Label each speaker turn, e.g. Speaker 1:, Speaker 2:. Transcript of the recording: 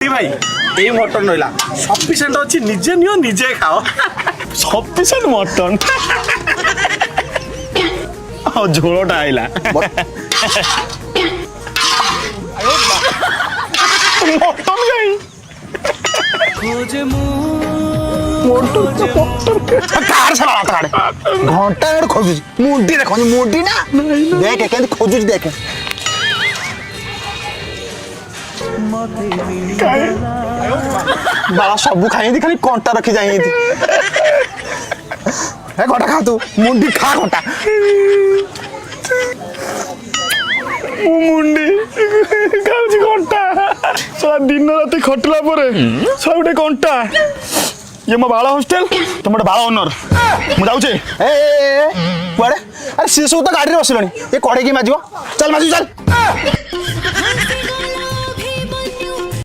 Speaker 1: দিদি ভাই এই মটন রইলা সফিসিয়েন্ট আছে নিজে নিও নিজে খাও
Speaker 2: সফিসিয়েন্ট মটন ঝোলটা আইলা মটন গাই
Speaker 3: ঘন্টা খোঁজুছি মুন্ডি দেখো মুন্ডি না দেখে কেমন খোঁজুছি দেখে বাবা সবু খাইনি খালি কଣ୍ଟା ରଖି ଯାଇନି ଏ ଘଣ୍ଟା ଖା ତୁ ମୁଣ୍ଡି ଖା ଘଣ୍ଟା
Speaker 2: ମୁଣ୍ଡି ଖାଉଛି କଣ୍ଟା ସାରା ଦିନ ରାତି ଖଟିଲା ପରେ ସବୁଟେ କଣ୍ଟା ଇଏ ମୋ ବାଳ ହଷ୍ଟେଲ ତମ ଗୋଟେ ବାଳ ଓନର ମୁଁ ଯାଉଛି
Speaker 3: ଏ କୁଆଡେ ଆରେ ସିଏ ସବୁ ତ ଗାଡିରେ ବସିଲଣି ଏ କଢେଇକି ମାଜିବ ଚାଲ ମାଜିବୁ ଚାଲ